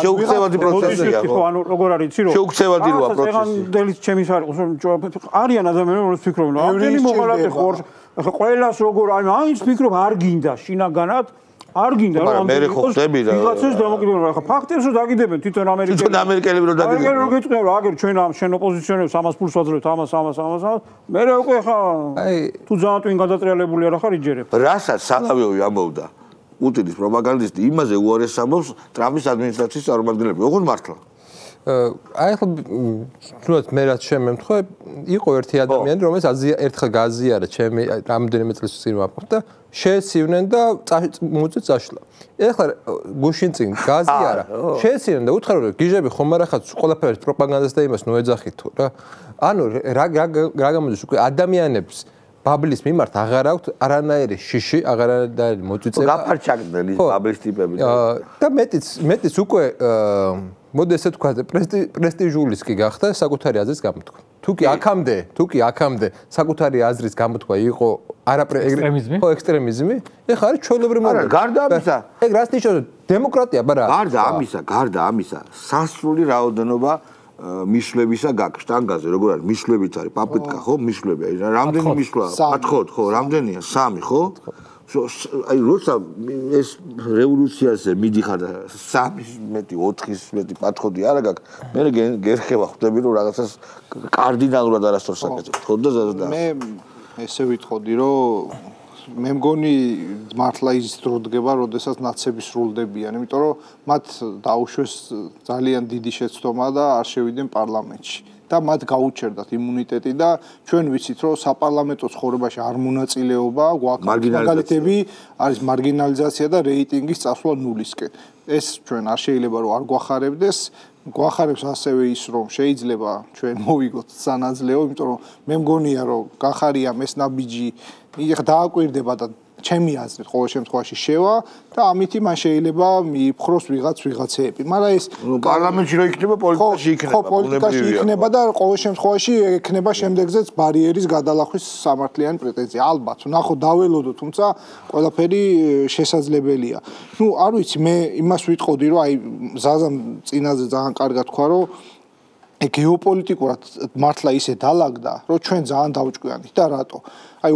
შეუქცევადი პროცესია. ხო, ანუ როგორ არის იცი რომ შეუქცევადი როა პროცესი. ეხანდელიც ჩემის არის არიან ადამიანები რომ ფიქრობენ ამდენი მოღალატე ხარ ახლა ყველას როგორ აი მაინც ფიქრობ არ გინდა შინაგანად არ გინდა რომ მე ხო ხდები და ვიღაცას დამოკიდებულა ახლა ფაქტებს რომ დაგიდებენ თვითონ ამერიკელები რომ დაგიდებენ აგერ რო გეტყვი რომ აგერ ჩვენ ამ შენ ოპოზიციონერებს ამას ფულს ვაძლევთ ამას მე უკვე ხა აი თუ ძალიან ტვინ გადატრიალებული არ ხარ იჯერებ რასაც სალავიოვი ამბობდა პუტინის პროპაგანდისტი იმაზე უარეს ამბობს ტრამპის ადმინისტრაციის წარმომადგენლები როგორ მართლა აი ახლა თუნდაც მე რაც შემემთხვე იყო ერთი ადამიანი რომელიც ერთხელ გააზიარა ჩემი რამდენიმე წლის წინ ვაფხობ და შეესივნენ და მოწე წაშლა ეხლა გუშინ წინ გააზიარა შეესივნენ და უთხრა რომ გიჟები ხომ არახაც ყველაფერს პროპაგანდას და იმას ნოეძახით თუ რა ანუ რა გამოდის უკვე ადამიანებს ბაბლის მიმართ აღარ აქვს არანაირი შიში აღარანაირი მოწიწება გაფარჩაკდნენ ის ბაბლის ტიპები და მეტიც უკვე მოდი ესე თქვა პრესტიჟულის კი გახდა საკუთარი აზრის გამოთქვა. თუ კი აქამდე საკუთარი აზრის გამოთქვა იყო ექსტრემიზმი? ხო, ექსტრემიზმი. ეხლა არის ჩვეულებრივი არა, გარდა ამისა, ეგ რას ნიშნავს? დემოკრატია, ბარა. გარდა ამისა, სასრული რაოდენობა მიშლებისა გაქვს შტანგაზე, როგორ არის? მიშლებიც არის, პაპიტკა, ხო? მიშლები არის. რამდენი მიშლაა? 4, ხო, რამდენია? 3, ხო? აი როცა ეს რევოლუციაზე მიდიხარ და 3-ის მეტი 4-ის მეტი პათხოდი არა გაქვს მე გერხება ხვდები რომ რაღაცას კარდინალურად არასდროს აკეთებ ხო და მე ესე ვიტყოდი რომ მე მგონი მართლა ის დრო დგება როდესაც ნაცები სრულდებიან იმიტომ რომ მათ დაუშვეს ძალიან დიდი შეცდომა და არ შევიდნენ პარლამენტში და მათ გაუჩერდათ იმუნიტეტი და ჩვენ ვიცით რომ საპარლამენტო ცხოვრებაში არ მონაწილეობა გვაქვს მაგალითები არის მარგინალიზაცია და რეიტინგის წასვლა ნულისკენ ეს ჩვენ არ შეიძლება რომ არ გვახარებდეს გვახარებს ასევე ის რომ შეიძლება ჩვენ მოვიგოთ სანაძლეო იმიტომ რომ მე მგონია რომ გახარიამ ეს ნაბიჯი დააკვირდება და ჩემი აზრით ყოველ შემთხვევაში შევა და ამითი მან შეიძლება მიიფხროს ვიღაცეები. მაგრამ ეს პარლამენტში რო იქნება პოლიტიკაში იქნება. ხო, პოლიტიკაში იქნება და ყოველ შემთხვევაში ექნება შემდეგზეც ბარიერის გადალახვის სამართლიანი პრეტენზია. ალბათ, ნახო დაველოდო, თუმცა ყველაფერი შესაძლებელია. ნუ არ ვიცი, მე იმას ვიტყოდი, რომ აი ზაზამ წინაზე ძალიან კარგად თქვა, რომ გეოპოლიტიკურად მართლა ისე დაალაგდა, რომ ჩვენ ძალიან დავჭკვიანით და რატო? აი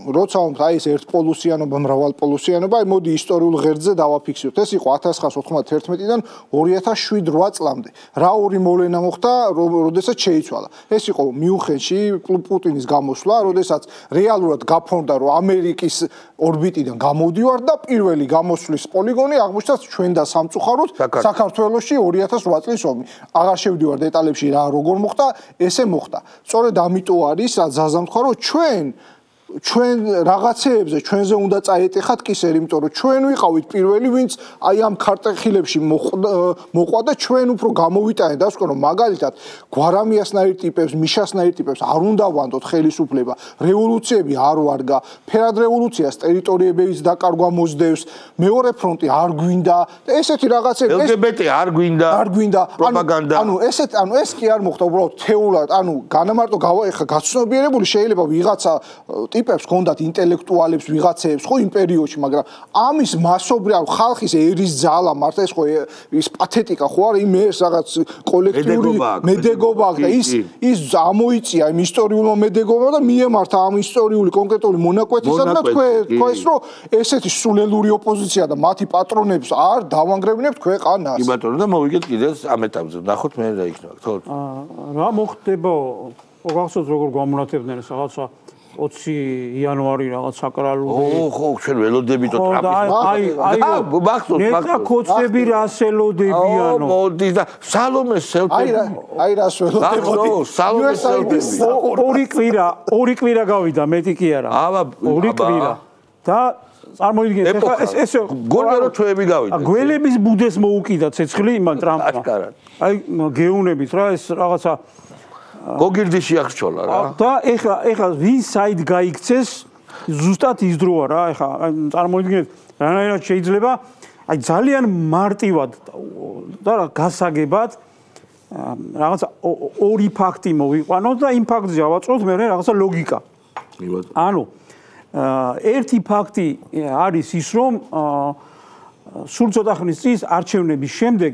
როცა აი ეს ერთპოლუსიანობა, მრავალპოლუსიანობა, აი მოდი ისტორიულ ღერძზე დავაფიქსიროთ. ეს იყო 1991-დან 2007-8 წლამდე. რა ორი მოვლენა მოხდა, როდესაც შეიცვალა. ეს იყო მიუნხენში პუტინის გამოსვლა, როდესაც რეალურად გაფორმდა, რომ ამერიკის ორბიტიდან გამოდივარ და პირველი გამოსვლის პოლიგონი აღმოჩნდა ჩვენ და სამწუხაროდ საქართველოში 2008 წლის ომი. აღარ შევდივარ დეტალებში რა როგორ მოხდა, ესე მოხდა. სწორედ ამიტომ არის ზაზამ თქვა, რომ ჩვენ რაღაცეებზე ჩვენზე უნდა წაეტეხათ კისერი, იმიტომ რომ ჩვენ ვიყავით პირველი, ვინც აი ამ ქარტეხილებში მოყვა და ჩვენ უფრო გამოვიტანეთ და ვთქვა, რომ მაგალითად გვარამიასნაირ ტიპებს, მიშასნაირ ტიპებს არ უნდა ვანდოთ ხელისუფლება, რევოლუციები არ ვარგა, ფერად რევოლუციას ტერიტორიებების დაკარგვა მოსდევს, მეორე ფრონტი არ გვინდა და ესეთი რაღაცები LGBT არ გვინდა, პროპაგანდა. ანუ ეს კი არ მოხდა უბრალოდ თეულად, ანუ განამარტო ეხა გაცნობიერებული შეიძლება ვიღაცა ტიპებს ჰქონდათ ინტელექტუალებს ვიღაცეებს ხო იმ პერიოდში, მაგრამ ამის მასობრივ ხალხის ერის ძალა მართლა ეს ხო ის პათეტიკა ხო არა იმ ეს რაღაც კოლექტიური მედეგობა და ის ამოიწია იმ ისტორიულმა მედეგობამ და მიემართა ამ ისტორიული კონკრეტული მონაკვეთისა და თქვა ის რომ ესეთი სულელური ოპოზიცია და მათი პატრონებს არ დავანგრევინებთ ქვეყანას. კი ბატონო და მოვიგეთ კიდევ ამ ეტაპზე. ნახოთ მე რა იქნება, ხო? რა მოხდება? გახსოვთ როგორ გამონათებდნენ ეს რაღაცა 20 იანვარი რაღაც საკრალური. ხო, ჩვენ ველოდებითო ტრამპის. ნეტა კოცები რას ელოდებიანო? მოდის და სალომეს ელოდებიან. აი რას ველოდებოდი. სალომეს ელოდებიან. ორი კვირა გავიდა, მეტი კი არა. ორი კვირა. და წარმოიდგინეთ ეხლა ეს გონია რომ ჩვეები გავიდა. გველების ბუდეს მოუკიდა ცეცხლი იმან ტრამპმა. აი გეუნებით რა ეს რაღაცა გოგირდიში აღრჩოლა რა. და ეხლა ვის საით გაიქცეს ზუსტად ის დროა რა ეხლა წარმოიდგინეთ რანაირად შეიძლება აი ძალიან მარტივად და გასაგებად რაღაცა ორი ფაქტი მოვიყვანოთ და იმ ფაქტზე ავაწყოთ მე რაღაცა ლოგიკა. ანუ ერთი ფაქტი არის ის რომ სულ ცოტა ხნის წინ არჩევნების შემდეგ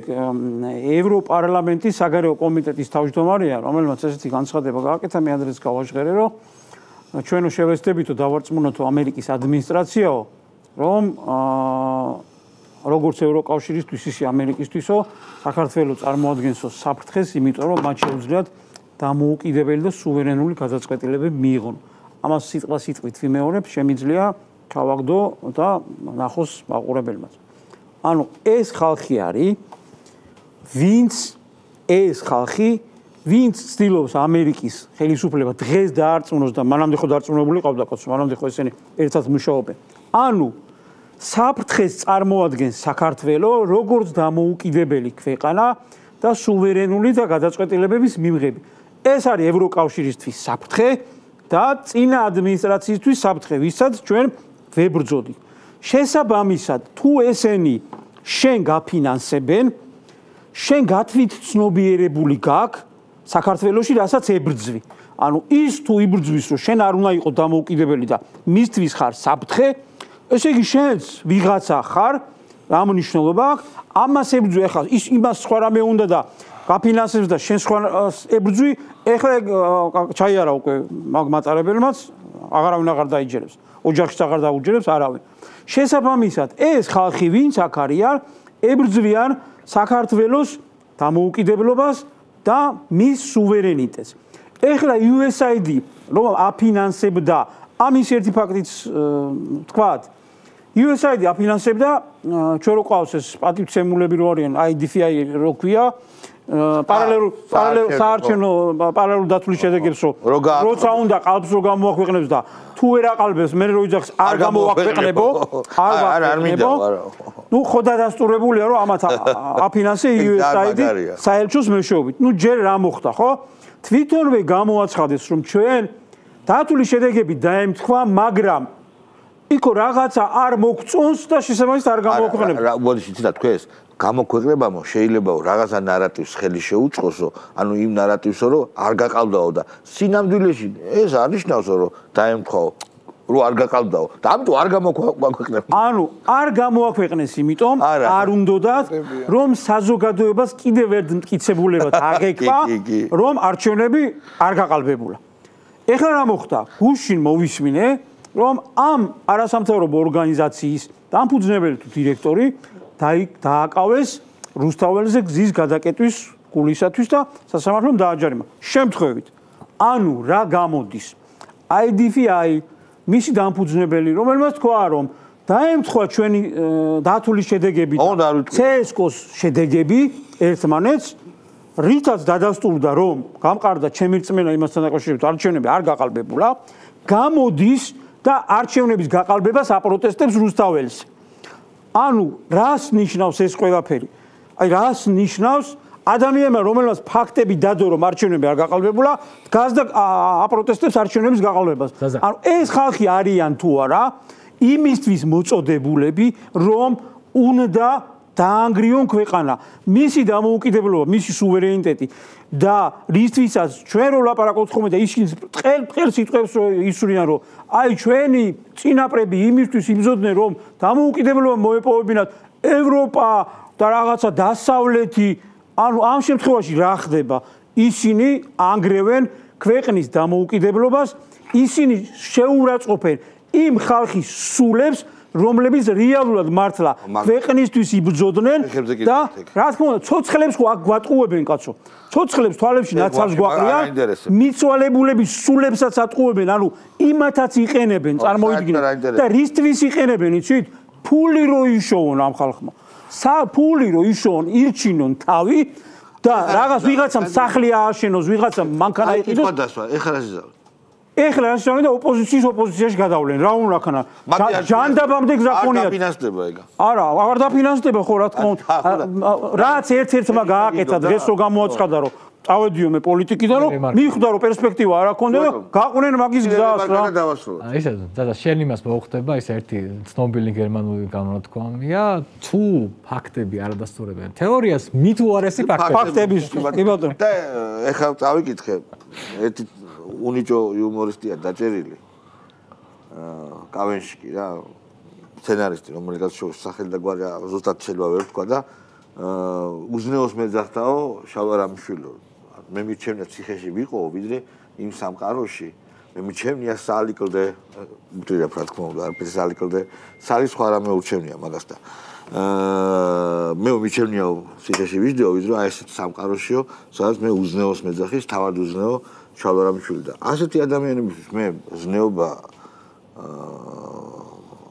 ევროპარლამენტის საგარეო კომიტეტის თავმჯდომარეა, რომელმაც ესეთი განცხადება გააკეთა, მე ადრეც გავაჟღერე, რომ ჩვენო შევეცდებითო დავარწმუნოთო ამერიკის ადმინისტრაციაო, რომ როგორც ევროკავშირისთვის, ისე ამერიკისთვისო საქართველოს წარმოადგენსო საფრთხეს, იმიტომ რომ მათ შეუძლიათ დამოუკიდებელი და სუვერენული გადაწყვეტილებები მიიღონ. ამას სიტყვით ვიმეორებ, შემიძლია ჩავაგდო და ნახოს მაყურებელმაც. ანუ ეს ხალხი არის, ვინც ცდილობს ამერიკის ხელისუფლება დღეს დაარწმუნოს და მანამდე ხო დარწმუნებული ყავდა კაცო, მანამდე ხო ესენი ერთად მუშაობენ. ანუ საფრთხეს წარმოადგენს საქართველოს როგორც დამოუკიდებელი ქვეყანა და სუვერენული და გადაწყვეტილებების მიღები. ეს არის ევროკავშირისთვის საფრთხე და წინა ადმინისტრაციისთვის საფრთხე, ვისაც ჩვენ ვებრძოდით. შესაბამისად, თუ ესენი შენ გაფინანსებენ, შენ გათვით ცნობიერებული გაქვს საქართველოში, რასაც ებრძვი. ანუ ის თუ იბრძვის, რომ შენ არ უნდა იყო დამოუკიდებელი და მისთვის ხარ საფრთხე, ესე იგი შენც ვიღაცა ხარ, რა მნიშვნელობა აქვს? ამას ებრძვი ახლა ის იმას სხვა რამე უნდა და გაფინანსებს და შენ სხვა ებრძვი, ეხლა ჩაიარა უკვე მაგ მატარებელმაც, აღარავინ აღარ დაიჯერებს. ოჯახშიც აღარ დაუჯერებს არავინ. შესაბამისად, ეს ხალხი ვინც აქ არიან, ებრძვიან საქართველოს დამოუკიდებლობას და მის სუვერენიტეტს. ეხლა USAID რომ აფინანსებდა, ამის ერთი ფაქტიც თქვათ, USAID აფინანსებდა, ჩვენ რო ყავს ეს პატივცემულები რო არიან, IDFI რო ქვია, პარალელურ დათვლის შედეგებს როცა უნდა ყალბს რო გამოაქვეყნებს და თუ ვერ აყალბებს მე რო იძახს არ გამოაქვეყნებო არ მინდა ნუ ხო დადასტურებულია რომ ამათ აფინანსე USAID საელჩოს მეშვეობით ნუ ჯერ რა მოხდა ხო თვითონვე გამოაცხადეს რომ ჩვენ დათვლის შედეგები დაემთხვა მაგრამ იქო რაღაცა არ მოგწონს და შესაბამისად არ გამოაქვეყნებს რა მოდიში თვითონ თქვენს გამოქვეყნებამო შეიძლება რაღაცა ნარატივს ხელი შეუწყოსო, ანუ იმ ნარატივსო რომ არ გაყავდაო და სინამდვილეში ეს არნიშნავსო რომ დაემთხაო, რომ არ გაყავდაო და ამიტომ არ გამოქვეყნებ. ანუ არ გამოაქვეყნეს, იმიტომ არ უნდათ რომ საზოგადოებას კიდევ ერთ მტკიცებულებად აგეკვა, რომ არჩევნები არ გაყალბებულა. ეხლა რა მოხდა? გუშინ მოვისმინე, რომ ამ არასამთავრობო ორგანიზაციის დამფუძნებელი თუ დირექტორი დააკავეს რუსთაველზე გზის გადაკეტვის გულისათვის და სასამართლომ დააჯარიმა. შემთხვევით, ანუ რა გამოდის? IDFI მისი დამფუძნებელი, რომელმაც თქვა, რომ დაემთხვა ჩვენი დათვლის შედეგები და CSKO-ს შედეგები ერთმანეთს, რითაც დადასტურდა, რომ გამყარდა ჩემი რწმენა იმასთან დაკავშირებით, არჩევნები არ გაყალბებულა, გამოდის და არჩევნების გაყალბებას აპროტესტებს რუსთაველს. ანუ რას ნიშნავს ეს ყველაფერი? აი რას ნიშნავს ადამიანმა რომელმაც ფაქტები დადო რომ არჩევნები არ გაყალბებულა, დგას და აპროტესტებს არჩევნების გაყალბებას. ანუ ეს ხალხი არიან თუ არა იმისთვის მოწოდებულები, რომ უნდა დაანგრიონ ქვეყანა, მისი დამოუკიდებლობა, მისი სუვერენიტეტი და რისთვისაც ჩვენ რო ლაპარაკობთ ხოლმე და ისინი ტყელ სიტყვებს ისურიან რომ აი ჩვენი წინაპრები იმისთვის იბრძოდნენ რომ დამოუკიდებლობა მოეპოვებინათ ევროპა და რაღაცა დასავლეთი, ანუ ამ შემთხვევაში რა ხდება? ისინი ანგრევენ ქვეყნის დამოუკიდებლობას, ისინი შეურაცხყოფენ იმ ხალხის სულებს რომლებიც რეალურად მართლა ქვეყნისთვის იბრძოდნენ და რა თქმა უნდა ცოცხლებს ხო აქ გვატყუებენ კაცო ცოცხლებს თვალებში ნაცავს გვაყრიან მიცვალებულების სულებსაც ატყუებენ ანუ იმათაც იყენებენ წარმოიდგინეთ და რისთვის იყენებენ იცით ფული რო იშოვონ ამ ხალხმა ფული რო იშოვონ ირჩინონ თავი და რაღაც ვიღაცამ სახლი ააშენოს ვიღაცამ მანქანა იყიდოს ეხლა რა ზიზავ ეხლა რა და ოპოზიციაში გადავლენ რა უნდა ქნა ჯანდაბამდე გზაკონია დაფინანსდება ეგა არა აღარ დაფინანსდება ხო რა თქმა უნდა რაც ერთ-ერთმა გააკეთა დღეს რო გამოაცხადა რომ წავედიო მე პოლიტიკიდან რომ მიხვდა რომ პერსპექტივა არ აქვს და გაყვნენ მაგის გზას რა. ისე და შენ იმას მოუხდება ის ერთი ცნობილი გერმანული განმარტკვამია თუ ფაქტები არ ადასტურებენ თეორიას მით უარესი ფაქტების კი ბატონო. და ეხლა წავიკითხე ერთი უნიჭო იუმორისტია დაჭერილი კავენშიკი რა სცენარისტი რომელიღაც სახელი და გვარი ზუსტად შეიძლება ვერ თქვა და უზნეოს მეძახთაო შალვარამიშვილო მე მიჩემნია ციხეში ვიყო ვიდრე იმ სამყაროში მე მიჩემნია სალიკლდე უტრირებ რა თქმა უნდა არაფერი სალიკლდე სალის სხვა რამე ურჩევნია მაგას და მე მიჩემნია ციხეში ვიждეო ვიდრე აი ესეთ სამყაროშიო სადაც მე უზნეოს მეძახის თავად უზნეო შალვარამიშვილი და ასეთი ადამიანებისთვის მე ზნეობა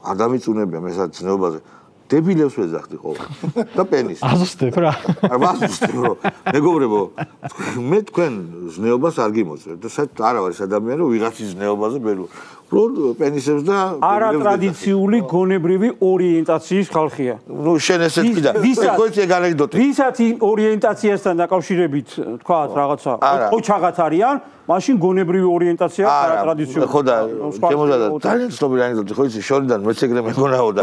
არ დამიწუნებია მე სადაც ზნეობაზე დებილებს ვეძახდი ყოველ და პენის. აზუსტებ რა. არ ვაზუსტებ რომ მეგობრებო მე თქვენ ზნეობას არ გიმოწევთ და საერთოდ არ არის ადამიანი რომ ვიღაცის ზნეობაზე ბერო. რო პენისებს და არატრადიციული გონებრივი ორიენტაციის ხალხია. ნუ შენ ესეთ კიდე ხოიცი ეგ ანეკდოტი. ვისაც ორიენტაციასთან დაკავშირებით თქვა რაღაცა ყოჩაღაც არიან მაშინ გონებრივი ორიენტაცია არატრადიციული. ხო და შემოზადა ძალიან ცნობილი ანეკდოტი ხო იცი შორიდან მეც ეგრე მეგონაო და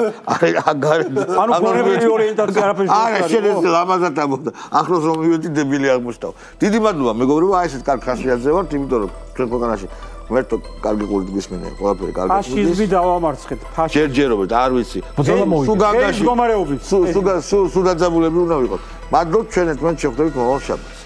აგარი ანუ გონებრივი ორიენტაცია არაფერს არა შენ ეს ლამაზად ამბობდა ახლოს რომ მივედი დებილი აღმოჩნდა. დიდი მადლობა მეგობრებო აი ესეთ კარგ ხასიათზე ვართ იმიტომ რომ ჩვენ ქვეყანაში მერტო კარგი ყურით გისმენია ყველაფერი კარგი ფაშიზმი დავამარცხეთ ჯერჯერობით არ ვიცი სულ განგაში სულ დაძაბულები უნდა ვიყოთ მადლობთ ჩვენ ერთმანეთს შევხვდებით მომავალ შაბათს